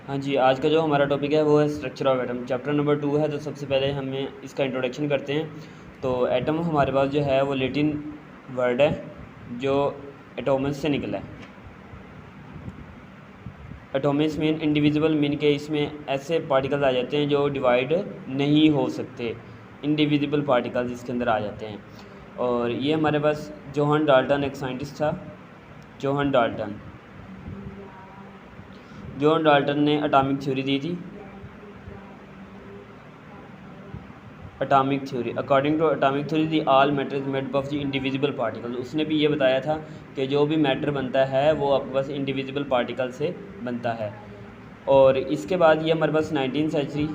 हाँ जी, आज का जो हमारा टॉपिक है वो है structure of atom. Chapter number 2 है। तो सबसे पहले हमें इसका इंट्रोडक्शन करते हैं। तो एटम हमारे पास जो है वो लैटिन वर्ड है जो एटोमस से निकला है। एटोमस मीन इंडिविजुअल, मीन के इसमें ऐसे पार्टिकल्स आ जाते हैं जो डिवाइड नहीं हो सकते, इंडिविजुअल पार्टिकल्स इसके अंदर आ जाते हैं। और ये हमारे पास जोहन डाल्टन एक साइंटिस्ट था। जोहन डाल्टन ने एटॉमिक थ्योरी दी थी। Atomic theory, according to atomic theory the all matter is made up of the individual particle. उसने भी ये बताया था कि जो भी मैटर बनता है वो आपके पास इंडिविजुअल पार्टिकल से बनता है। और इसके बाद ये हमारे पास 19वीं सेंचुरी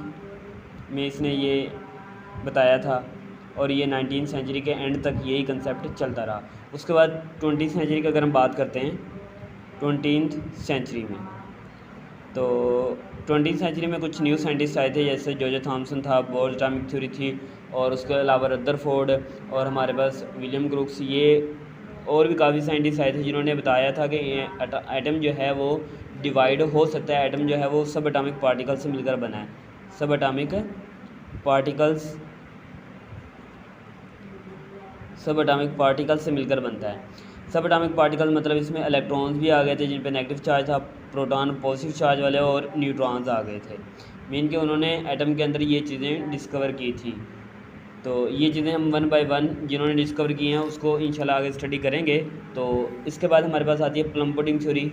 में इसने ये बताया था, और ये 19वीं सेंचुरी के एंड तक यही कंसेप्ट चलता रहा। उसके बाद 20वीं सेंचुरी की अगर हम बात करते हैं, 20वीं सेंचुरी में तो 20वीं सेंचुरी में कुछ न्यू साइंटिस्ट आए थे, जैसे जॉर्ज थॉमसन था, बोर एटॉमिक थ्योरी थी, और उसके अलावा रदरफोर्ड और हमारे पास विलियम क्रूक्स, ये और भी काफ़ी साइंटिस्ट आए थे जिन्होंने बताया था कि एटम जो है वो डिवाइड हो सकता है। एटम जो है वो सब एटॉमिक पार्टिकल से मिलकर बना है। सब एटॉमिक पार्टिकल से मिलकर बनता है। सब एटॉमिक पार्टिकल मतलब इसमें इलेक्ट्रॉन्स भी आ गए थे जिन पे नेगेटिव चार्ज था, प्रोटॉन पॉजिटिव चार्ज वाले, और न्यूट्रॉन्स आ गए थे। मीन के उन्होंने एटम के अंदर ये चीज़ें डिस्कवर की थी। तो ये चीज़ें हम वन बाय वन जिन्होंने डिस्कवर की हैं उसको इंशाल्लाह आगे स्टडी करेंगे। तो इसके बाद हमारे पास आती है प्लम पुडिंग थ्योरी।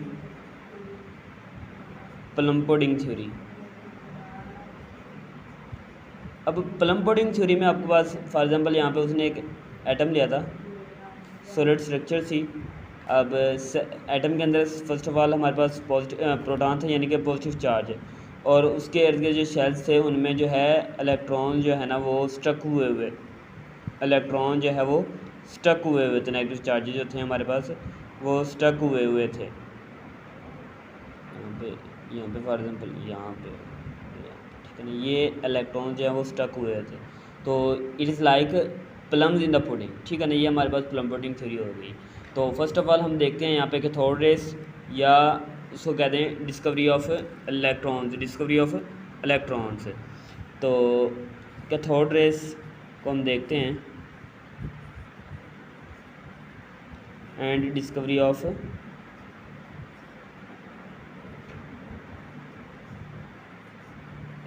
अब प्लम पुडिंग थ्योरी में आपके पास फॉर एग्जांपल यहाँ पे उसने एक एटम लिया था, सॉलिड स्ट्रक्चर सी। अब एटम के अंदर फर्स्ट ऑफ ऑल हमारे पास प्रोटॉन था, यानी कि पॉजिटिव चार्ज, और उसके इर्द गिर्द जो शेल्स थे उनमें जो है इलेक्ट्रॉन जो है ना वो स्टक हुए हुए थे। नेगेटिव चार्जेज जो थे हमारे पास वो स्टक हुए थे। यहाँ पे फॉर एग्जांपल यहाँ पे ठीक है ना, ये इलेक्ट्रॉन जो है वो स्टक हुए थे। तो it is like plums in the pudding, ठीक है ना। ये हमारे पास प्लम पुडिंग थ्योरी हो गई। तो फर्स्ट ऑफ ऑल हम देखते हैं यहाँ पे कैथोड रेस, या उसको कहते हैं डिस्कवरी ऑफ इलेक्ट्रॉन्स। तो कैथोड रेस को हम देखते हैं, एंड डिस्कवरी ऑफ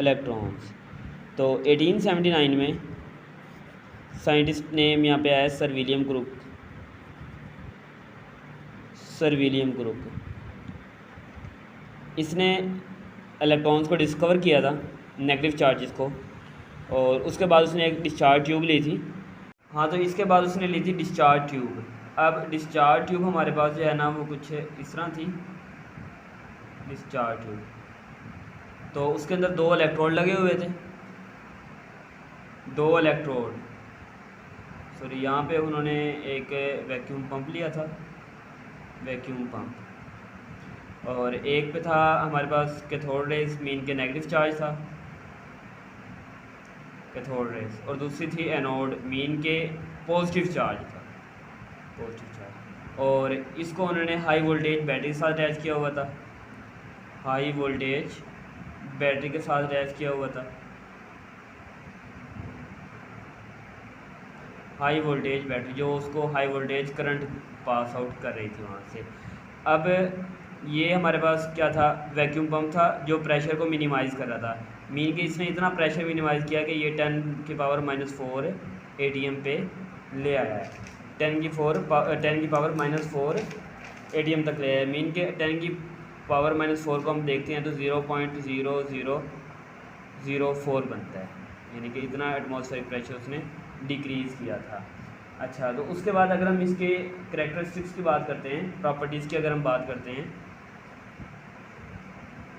इलेक्ट्रॉन्स। तो 1879 में साइंटिस्ट नेम यहाँ पे आया सर विलियम क्रूक। इसने इलेक्ट्रॉन्स को डिस्कवर किया था, नेगेटिव चार्जेस को, और उसके बाद उसने एक डिस्चार्ज ट्यूब ली थी। हाँ, तो इसके बाद उसने ली थी डिस्चार्ज ट्यूब। अब डिस्चार्ज ट्यूब हमारे पास जो है ना वो कुछ इस तरह थी, डिस्चार्ज ट्यूब। तो उसके अंदर 2 इलेक्ट्रोड लगे हुए थे, 2 इलेक्ट्रोड। सॉरी, यहाँ पे उन्होंने एक वैक्यूम पंप लिया था, और एक पे था हमारे पास कैथोड रेस, मीन के नेगेटिव चार्ज था कैथोड रेस, और दूसरी थी एनोड, मीन के पॉजिटिव चार्ज था। और इसको उन्होंने हाई वोल्टेज बैटरी के साथ अटैच किया हुआ था, हाई वोल्टेज बैटरी जो उसको high voltage current pass out कर रही थी वहाँ से। अब ये हमारे पास क्या था, वैक्यूम पंप था जो प्रेशर को मिनिमाइज़ कर रहा था। मीन कि इसने इतना प्रेशर मिनिमाइज़ किया कि ये 10⁻⁻4 ATM पे ले आया है। 10⁻⁻4 ATM तक ले आया है। मीन के 10⁻⁻4 को हम देखते हैं तो 0.0004 बनता है, यानी कि इतना एटमॉस्फेरिक प्रेशर उसने डिक्रीज़ किया था। अच्छा, तो उसके बाद अगर हम इसके करैक्टरिस्टिक्स की बात करते हैं, प्रॉपर्टीज़ की अगर हम बात करते हैं,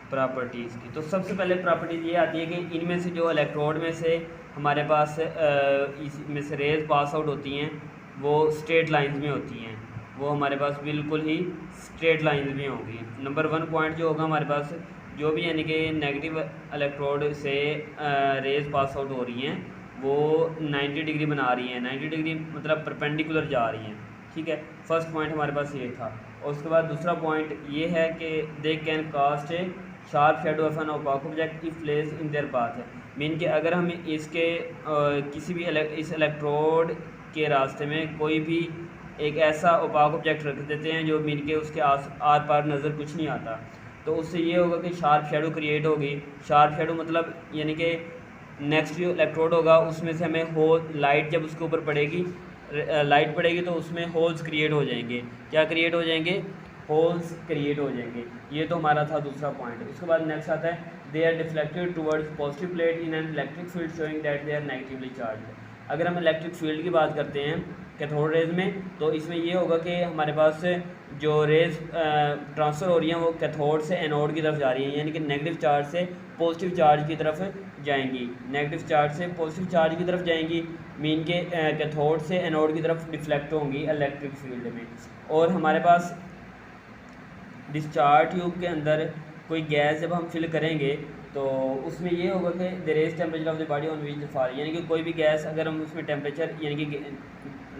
प्रॉपर्टीज़ की, तो सबसे पहले प्रॉपर्टीज़ ये आती है कि इनमें से जो इलेक्ट्रोड में से हमारे पास इसमें से रेज पास आउट होती हैं वो स्ट्रेट लाइंस में होती हैं, वो हमारे पास बिल्कुल ही स्ट्रेट लाइंस में होगी। नंबर 1 पॉइंट जो होगा हमारे पास, जो भी यानी कि नेगेटिव इलेक्ट्रोड से रेज पास आउट हो रही हैं वो 90 डिग्री बना रही हैं। 90 डिग्री मतलब परपेंडिकुलर जा रही हैं, ठीक है। फर्स्ट पॉइंट हमारे पास ये था। और उसके बाद दूसरा पॉइंट ये है कि they can cast a sharp shadow of an opaque object if place in their path है। मीन कि अगर हम इसके किसी भी इस इलेक्ट्रोड के रास्ते में कोई भी एक ऐसा ओपाक ऑब्जेक्ट रख देते हैं जो मीन के उसके आर पार नज़र कुछ नहीं आता, तो उससे ये होगा कि शार्प शेडो क्रिएट होगी। शार्प शेडो मतलब यानी कि नेक्स्ट जो इलेक्ट्रोड होगा उसमें से हमें होल लाइट जब उसके ऊपर पड़ेगी, लाइट पड़ेगी तो उसमें होल्स क्रिएट हो जाएंगे। क्या क्रिएट हो जाएंगे? होल्स क्रिएट हो जाएंगे। ये तो हमारा था दूसरा पॉइंट। उसके बाद नेक्स्ट आता है they are deflected towards positive plate in an electric field showing that they are negatively charge. अगर हम इलेक्ट्रिक फील्ड की बात करते हैं कैथोड रेज में, तो इसमें ये होगा कि हमारे पास जो रेज ट्रांसफ़र हो रही हैं वो कैथोड से एनोड की तरफ जा रही हैं, यानी कि नेगेटिव चार्ज से पॉजिटिव चार्ज की तरफ जाएंगी। नेगेटिव चार्ज से पॉजिटिव चार्ज की तरफ जाएंगी, मीन के कैथोड से एनोड की तरफ डिफ्लेक्ट होंगी इलेक्ट्रिक फील्ड में। और हमारे पास डिस्चार्ज ट्यूब के अंदर कोई गैस जब हम फिल करेंगे तो उसमें ये होगा कि the rays temperature of the body on which for, यानी कि कोई भी गैस अगर हम उसमें टेम्परेचर यानी कि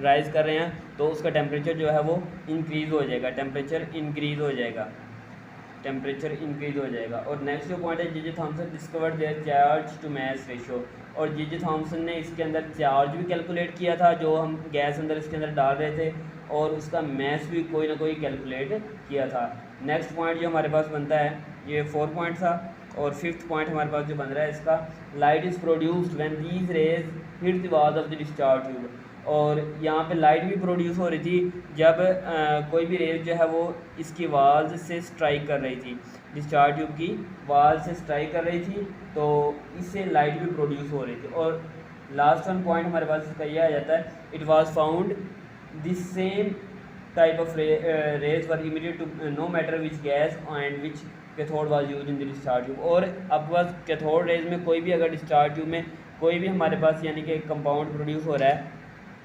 राइज़ कर रहे हैं तो उसका टेम्परेचर जो है वो इंक्रीज़ हो जाएगा, टेम्परेचर इंक्रीज़ हो जाएगा, टेम्परेचर इंक्रीज़ हो जाएगा। और नेक्स्ट जो पॉइंट है, J Thomson discovered their charge to mass ratio, और जे थॉमसन ने इसके अंदर चार्ज भी कैलकुलेट किया था जो हम गैस अंदर इसके अंदर डाल रहे थे, और उसका मैस भी कोई ना कोई कैलकुलेट किया था। नेक्स्ट पॉइंट जो हमारे पास बनता है, ये 4 पॉइंट था, और 5th पॉइंट हमारे पास जो बन रहा है इसका, light is produced when these raise hit the walls of the discharge tube. और यहाँ पे लाइट भी प्रोड्यूस हो रही थी जब कोई भी रेज जो है वो इसकी वाल्स से स्ट्राइक कर रही थी, डिस्चार्ज ट्यूब की वाल से स्ट्राइक कर रही थी, तो इससे लाइट भी प्रोड्यूस हो रही थी। और लास्ट वन पॉइंट हमारे पास इसका यह आ जाता है, it was found this same type of rays were emitted to no matter which gas and which cathode was use in the discharge tube. और अब बस कैथोड रेज में कोई भी अगर डिस्चार्ज ट्यूब में कोई भी हमारे पास यानी कि कंपाउंड प्रोड्यूस हो रहा है,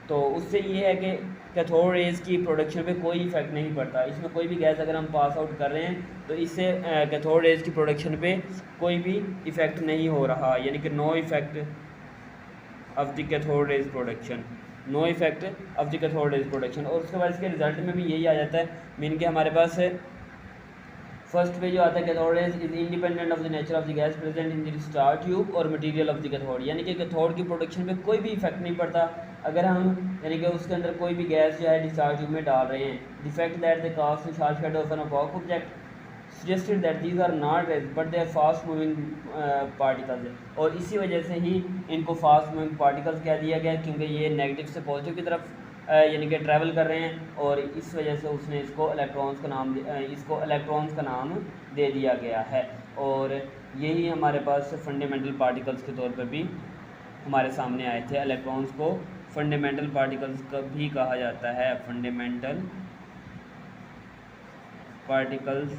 तो उससे ये है कि कैथोड रेज की प्रोडक्शन पे कोई इफेक्ट नहीं पड़ता। इसमें कोई भी गैस अगर हम पास आउट कर रहे हैं तो इससे कैथोड रेज की प्रोडक्शन पे कोई भी इफ़ेक्ट नहीं हो रहा, यानी कि no effect of the cathode rays production, no effect of the cathode rays production. और उसके बाद इसके रिजल्ट में भी यही आ जाता है, मीन के हमारे पास फर्स्ट पे जो आता है cathode rays is independent of the nature of the gas present in the discharge tube और मटेरियल ऑफ द कैथोड, यानी कि कैथोड की प्रोडक्शन पे कोई भी इफेक्ट नहीं पड़ता अगर हम यानी कि उसके अंदर कोई भी गैस जो है डिस्चार्ज ट्यूब में डाल रहे हैं। Defect that the cast sharp shadow of an opaque object suggested that these are not rays but they are fast moving particles, और इसी वजह से ही इनको फास्ट मूविंग पार्टिकल्स कह दिया गया, क्योंकि ये नेगेटिव से पॉजिटिव की तरफ यानी कि ट्रैवल कर रहे हैं, और इस वजह से उसने इसको इलेक्ट्रॉन्स का नाम दे दिया गया है। और यही हमारे पास फंडामेंटल पार्टिकल्स के तौर पर भी हमारे सामने आए थे। इलेक्ट्रॉन्स को फंडामेंटल पार्टिकल्स का भी कहा जाता है, फंडामेंटल पार्टिकल्स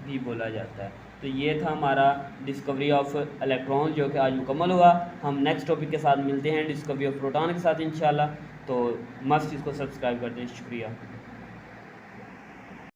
भी बोला जाता है। तो ये था हमारा डिस्कवरी ऑफ इलेक्ट्रॉन जो कि आज मुकम्मल हुआ। हम नेक्स्ट टॉपिक के साथ मिलते हैं डिस्कवरी ऑफ प्रोटॉन के साथ इंशाल्लाह। तो मस्त इसको सब्सक्राइब कर दें। शुक्रिया।